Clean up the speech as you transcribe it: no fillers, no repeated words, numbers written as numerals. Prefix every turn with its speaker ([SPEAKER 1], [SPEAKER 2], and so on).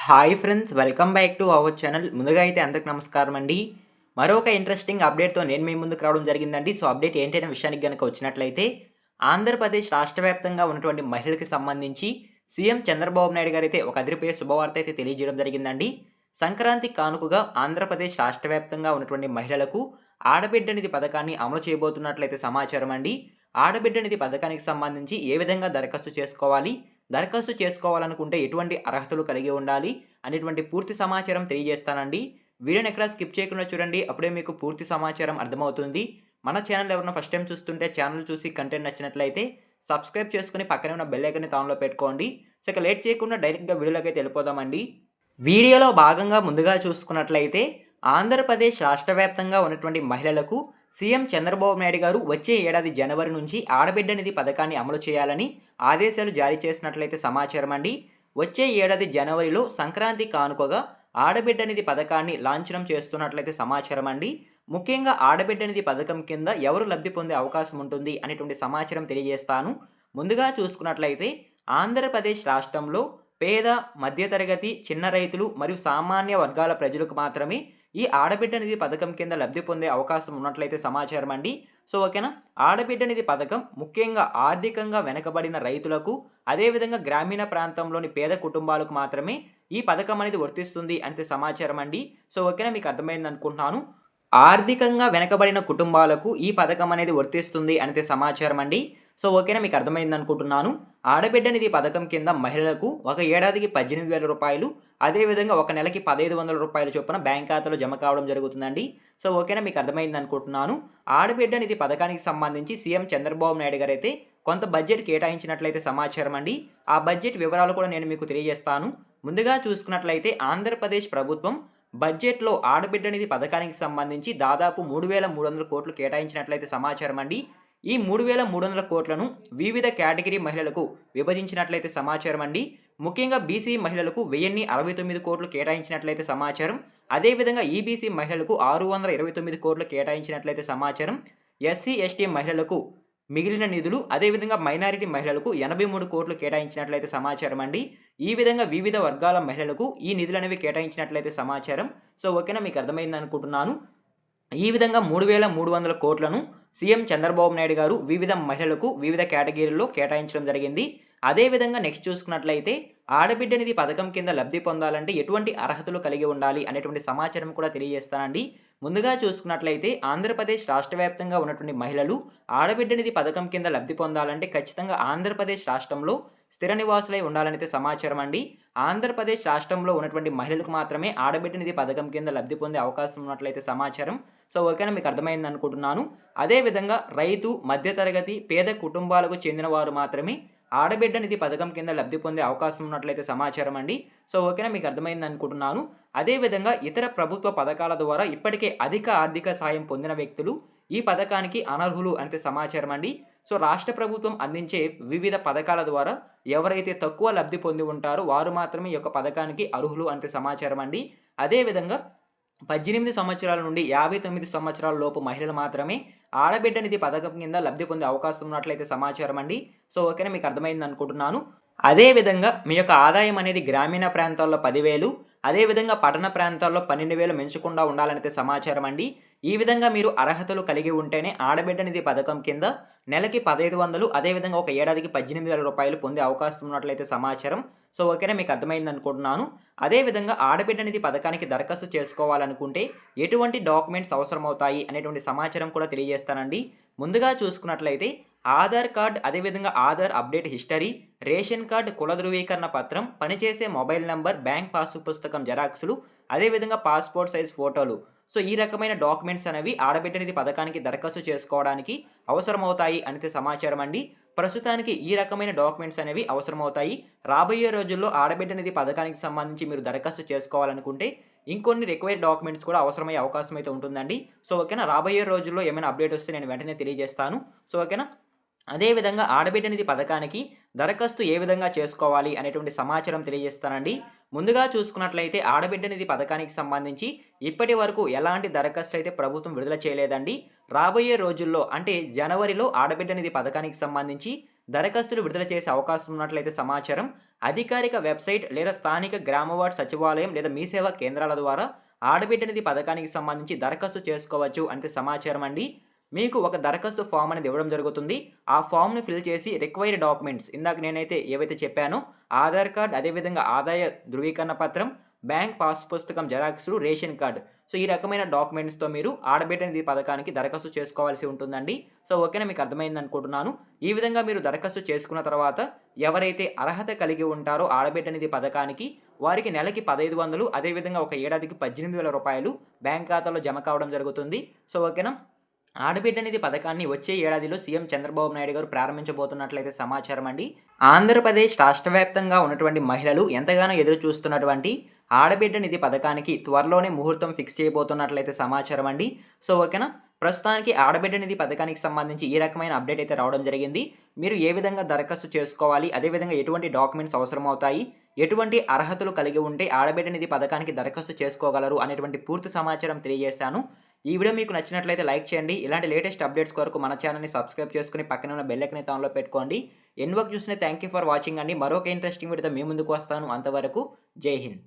[SPEAKER 1] Hi friends, welcome back to our channel. ముందుగా అయితే అందరికి నమస్కారం అండి. మరొక ఇంట్రెస్టింగ్ అప్డేట్‌తో నేను మీ ముందుకు రావడం జరిగిందండి. సో, అప్డేట్ ఏంటనే విషయానికి గనుక వచ్చినట్లయితే, ఆంధ్రప్రదేశ్ రాష్ట్ర వ్యాప్తంగా ఉన్నటువంటి మహిళలకి సంబంధించి సీఎం చంద్రబాబు నాయుడు గారైతే ఒక అదిరిపోయే శుభవార్త అయితే తెలియజేయడం జరిగిందండి. సంక్రాంతి కానుకగా ఆంధ్రప్రదేశ్ రాష్ట్ర వ్యాప్తంగా ఉన్నటువంటి మహిళలకు ఆడబిడ్డ నిధి పథకాన్ని అమలు చేయబోతున్నట్లయితే సమాచారం అండి. ఆడబిడ్డ నిధి పథకానికి సంబంధించి ఏ విధంగా దరఖాస్తు చేసుకోవాలి? దరఖాస్తు చేసుకోవాలనుకుంటే ఎటువంటి అర్హతలు కలిగి ఉండాలి అనేటువంటి పూర్తి సమాచారం తెలియజేస్తానండి. వీడియోని ఎక్కడా స్కిప్ చేయకుండా చూడండి. అప్పుడే మీకు పూర్తి సమాచారం అర్థమవుతుంది. మన ఛానల్ ఎవరైనా ఫస్ట్ టైం చూస్తుంటే ఛానల్ చూసి కంటెంట్ నచ్చినట్లయితే సబ్స్క్రైబ్ చేసుకొని పక్కనే ఉన్న బెల్ ఐకాన్ని ఆన్‌లో పెట్టుకోండి. సో, ఇక లేట్ చేయకుండా డైరెక్ట్‌గా వీడియోలోకైతే వెళ్ళిపోదామండి. వీడియోలో భాగంగా ముందుగా చూసుకున్నట్లయితే ఆంధ్రప్రదేశ్ రాష్ట్ర వ్యాప్తంగా ఉన్నటువంటి మహిళలకు సీఎం చంద్రబాబు నాయుడు గారు వచ్చే ఏడాది జనవరి నుంచి ఆడబిడ్డ నిధి పథకాన్ని అమలు చేయాలని ఆదేశాలు జారీ చేసినట్లయితే సమాచారం అండి. వచ్చే ఏడాది జనవరిలో సంక్రాంతి కానుకగా ఆడబిడ్డ నిధి పథకాన్ని లాంఛనం చేస్తున్నట్లయితే సమాచారం అండి. ముఖ్యంగా ఆడబిడ్డ నిధి పథకం కింద ఎవరు లబ్ధి పొందే అవకాశం ఉంటుంది అనేటువంటి సమాచారం తెలియజేస్తాను. ముందుగా చూసుకున్నట్లయితే ఆంధ్రప్రదేశ్ రాష్ట్రంలో పేద, మధ్యతరగతి, చిన్న రైతులు మరియు సామాన్య వర్గాల ప్రజలకు మాత్రమే ఈ ఆడబిడ్డ నిధి పథకం కింద లబ్ధి పొందే అవకాశం ఉన్నట్లయితే సమాచారం అండి. సో, ఓకేనా. ఆడబిడ్డ నిధి పథకం ముఖ్యంగా ఆర్థికంగా వెనకబడిన రైతులకు, అదేవిధంగా గ్రామీణ ప్రాంతంలోని పేద కుటుంబాలకు మాత్రమే ఈ పథకం అనేది వర్తిస్తుంది అనేది సమాచారం అండి. సో, ఓకేనా, మీకు అర్థమైంది అనుకుంటున్నాను. ఆర్థికంగా వెనకబడిన కుటుంబాలకు ఈ పథకం అనేది వర్తిస్తుంది అనేది సమాచారం అండి. సో, ఓకేనా, మీకు అర్థమైంది అనుకుంటున్నాను. ఆడబిడ్డ నిధి పథకం కింద మహిళలకు ఒక ఏడాదికి 18,000 రూపాయలు, అదేవిధంగా ఒక నెలకి 1,500 రూపాయల చొప్పున బ్యాంక్ ఖాతాలో జమ కావడం జరుగుతుందండి. సో, ఓకేనా, మీకు అర్థమైంది అనుకుంటున్నాను. ఆడబిడ్డ నిధి పథకానికి సంబంధించి సీఎం చంద్రబాబు నాయుడు గారైతే కొంత బడ్జెట్ కేటాయించినట్లయితే సమాచారం అండి. ఆ బడ్జెట్ వివరాలు కూడా నేను మీకు తెలియజేస్తాను. ముందుగా చూసుకున్నట్లయితే ఆంధ్రప్రదేశ్ ప్రభుత్వం బడ్జెట్‌లో ఆడబిడ్డ నిధి పథకానికి సంబంధించి దాదాపు 3,300 కోట్లు కేటాయించినట్లయితే సమాచారం అండి. ఈ 3,300 కోట్లను వివిధ కేటగిరీ మహిళలకు విభజించినట్లయితే సమాచారం అండి. ముఖ్యంగా బీసీ మహిళలకు 1,069 కోట్లు కేటాయించినట్లయితే సమాచారం. అదేవిధంగా ఈబీసీ మహిళలకు 629 కోట్లు కేటాయించినట్లయితే సమాచారం. ఎస్సీ, ఎస్టీ మహిళలకు మిగిలిన నిధులు, అదేవిధంగా మైనారిటీ మహిళలకు 83 కోట్లు కేటాయించినట్లయితే సమాచారం అండి. ఈ విధంగా వివిధ వర్గాల మహిళలకు ఈ నిధులనేవి కేటాయించినట్లయితే సమాచారం. సో, ఓకేనా, మీకు అర్థమైంది అనుకుంటున్నాను. ఈ విధంగా 3,300 కోట్లను సీఎం చంద్రబాబు నాయుడు గారు వివిధ మహిళలకు వివిధ కేటగిరీల్లో కేటాయించడం జరిగింది. అదేవిధంగా నెక్స్ట్ చూసుకున్నట్లయితే ఆడబిడ్డ నిధి పథకం కింద లబ్ధి పొందాలంటే ఎటువంటి అర్హతలు కలిగి ఉండాలి అనేటువంటి సమాచారం కూడా తెలియజేస్తానండి. ముందుగా చూసుకున్నట్లయితే ఆంధ్రప్రదేశ్ రాష్ట్ర వ్యాప్తంగా ఉన్నటువంటి మహిళలు ఆడబిడ్డ నిధి పథకం కింద లబ్ధి పొందాలంటే ఖచ్చితంగా ఆంధ్రప్రదేశ్ రాష్ట్రంలో స్థిర నివాసులై ఉండాలనైతే సమాచారం అండి. ఆంధ్రప్రదేశ్ రాష్ట్రంలో ఉన్నటువంటి మహిళలకు మాత్రమే ఆడబిడ్డ నిధి పథకం కింద లబ్ధి పొందే అవకాశం ఉన్నట్లయితే సమాచారం. సో, ఓకేనా, మీకు అర్థమైంది అనుకుంటున్నాను. అదేవిధంగా రైతు, మధ్యతరగతి, పేద కుటుంబాలకు చెందిన వారు మాత్రమే ఆడబిడ్డ నిధి పథకం కింద లబ్ధి పొందే అవకాశం ఉన్నట్లయితే సమాచారం అండి. సో, ఓకేనా, మీకు అర్థమైంది అనుకుంటున్నాను. అదేవిధంగా ఇతర ప్రభుత్వ పథకాల ద్వారా ఇప్పటికే అధిక ఆర్థిక సాయం పొందిన వ్యక్తులు ఈ పథకానికి అనర్హులు అంటే సమాచారం అండి. సో, రాష్ట్ర ప్రభుత్వం అందించే వివిధ పథకాల ద్వారా ఎవరైతే తక్కువ లబ్ధి పొంది ఉంటారో వారు మాత్రమే ఈ యొక్క పథకానికి అర్హులు అంటే సమాచారం అండి. అదేవిధంగా 18 సంవత్సరాల నుండి 59 సంవత్సరాల లోపు మహిళలు మాత్రమే ఆడబిడ్డ నిధి పథకం కింద లబ్ధి పొందే అవకాశం ఉన్నట్లయితే సమాచారం అండి. సో, ఓకేనా, మీకు అర్థమైంది అనుకుంటున్నాను. అదేవిధంగా మీ యొక్క ఆదాయం అనేది గ్రామీణ ప్రాంతాల్లో 10,000, అదేవిధంగా పట్టణ ప్రాంతాల్లో 12,000 మించకుండా ఉండాలనైతే సమాచారం అండి. ఈ విధంగా మీరు అర్హతలు కలిగి ఉంటేనే ఆడబిడ్డ నిధి పథకం కింద నెలకి 1,500, అదేవిధంగా ఒక ఏడాదికి 18,000 రూపాయలు పొందే అవకాశం ఉన్నట్లయితే సమాచారం. సో, ఓకేనా, మీకు అర్థమైంది అనుకుంటున్నాను. అదేవిధంగా ఆడబిడ్డ నిధి పథకానికి దరఖాస్తు చేసుకోవాలనుకుంటే ఎటువంటి డాక్యుమెంట్స్ అవసరమవుతాయి అనేటువంటి సమాచారం కూడా తెలియజేస్తానండి. ముందుగా చూసుకున్నట్లయితే ఆధార్ కార్డ్, అదేవిధంగా Aadhaar update history, ration card, కుల ధృవీకరణ పత్రం, పనిచేసే మొబైల్ నంబర్, బ్యాంక్ పాసు పుస్తకం జెరాక్సులు, అదేవిధంగా పాస్‌పోర్ట్ సైజ్ ఫోటోలు. సో, ఈ రకమైన డాక్యుమెంట్స్ అనేవి ఆడబిడ్డ నిధి పథకానికి దరఖాస్తు చేసుకోవడానికి అవసరమవుతాయి అనేది సమాచారం అండి. ప్రస్తుతానికి ఈ రకమైన డాక్యుమెంట్స్ అనేవి అవసరమవుతాయి. రాబోయే రోజుల్లో ఆడబిడ్డ నిధి పథకానికి సంబంధించి మీరు దరఖాస్తు చేసుకోవాలనుకుంటే ఇంకొన్ని రిక్వైర్డ్ డాక్యుమెంట్స్ కూడా అవసరమయ్యే అవకాశం అయితే ఉంటుందండి. సో, ఓకేనా, రాబోయే రోజుల్లో ఏమైనా అప్డేట్ వస్తే నేను వెంటనే తెలియజేస్తాను. సో, ఓకేనా. అదేవిధంగా ఆడబిడ్డ నిధి పథకానికి దరఖాస్తు ఏ విధంగా చేసుకోవాలి అనేటువంటి సమాచారం తెలియజేస్తానండి. ముందుగా చూసుకున్నట్లయితే ఆడబిడ్డ నిధి పథకానికి సంబంధించి ఇప్పటి వరకు ఎలాంటి దరఖాస్తులు అయితే ప్రభుత్వం విడుదల చేయలేదండి. రాబోయే రోజుల్లో అంటే జనవరిలో ఆడబిడ్డ నిధి పథకానికి సంబంధించి దరఖాస్తులు విడుదల చేసే అవకాశం ఉన్నట్లయితే సమాచారం అధికారిక వెబ్సైట్ లేదా స్థానిక గ్రామవార్డ్ సచివాలయం లేదా మీ సేవా కేంద్రాల ద్వారా ఆడబిడ్డ నిధి పథకానికి సంబంధించి దరఖాస్తు చేసుకోవచ్చు అంటే సమాచారం అండి. మీకు ఒక దరఖాస్తు ఫామ్ అనేది ఇవ్వడం జరుగుతుంది. ఆ ఫామ్‌ని ఫిల్ చేసి రిక్వైర్డ్ డాక్యుమెంట్స్ ఇందాక నేనైతే ఏవైతే చెప్పానో ఆధార్ కార్డ్, అదేవిధంగా ఆదాయ ధృవీకరణ పత్రం, బ్యాంక్ పాస్ పుస్తకం జెరాక్స్‌లు, రేషన్ కార్డ్. సో, ఈ రకమైన డాక్యుమెంట్స్‌తో మీరు ఆడబిడ్డ నిధి పథకానికి దరఖాస్తు చేసుకోవాల్సి ఉంటుందండి. సో, ఓకేనా, మీకు అర్థమైందనుకుంటున్నాను. ఈ విధంగా మీరు దరఖాస్తు చేసుకున్న తర్వాత ఎవరైతే అర్హత కలిగి ఉంటారో ఆడబిడ్డ నిధి పథకానికి వారికి నెలకి 1,500 అదేవిధంగా ఒక ఏడాదికి 18,000 రూపాయలు బ్యాంక్ ఖాతాలో జమ కావడం జరుగుతుంది. సో, ఓకేనా. ఆడబిడ్డ నిధి పథకాన్ని వచ్చే ఏడాదిలో సీఎం చంద్రబాబు నాయుడు గారు ప్రారంభించబోతున్నట్లయితే సమాచారం అండి. ఆంధ్రప్రదేశ్ రాష్ట్ర వ్యాప్తంగా ఉన్నటువంటి మహిళలు ఎంతగానో ఎదురు చూస్తున్నటువంటి ఆడబిడ్డ నిధి పథకానికి త్వరలోనే ముహూర్తం ఫిక్స్ చేయబోతున్నట్లయితే సమాచారం అండి. సో, ఓకేనా. ప్రస్తుతానికి ఆడబిడ్డ నిధి పథకానికి సంబంధించి ఈ రకమైన అప్డేట్ అయితే రావడం జరిగింది. మీరు ఏ విధంగా దరఖాస్తు చేసుకోవాలి, అదేవిధంగా ఎటువంటి డాక్యుమెంట్స్ అవసరమవుతాయి, ఎటువంటి అర్హతలు కలిగి ఉంటే ఆడబిడ్డ నిధి పథకానికి దరఖాస్తు చేసుకోగలరు అనేటువంటి పూర్తి సమాచారం తెలియజేశాను. ఈ వీడియో మీకు నచ్చినట్లయితే లైక్ చేయండి. ఇలాంటి లేటెస్ట్ అప్డేట్స్ కొరకు మన ఛానల్‌ని సబ్స్క్రైబ్ చేసుకొని పక్కనే ఉన్న బెల్ ఐకాన్ అయితే ఆన్‌లో పెట్టుకోండి. ఎన్ని వరకు చూసినా థ్యాంక్ యూ ఫర్ వాచింగ్ అండి. మరొక ఇంట్రెస్టింగ్ వీడియోతో మీ ముందుకు వస్తాను. అంతవరకు జై హింద్.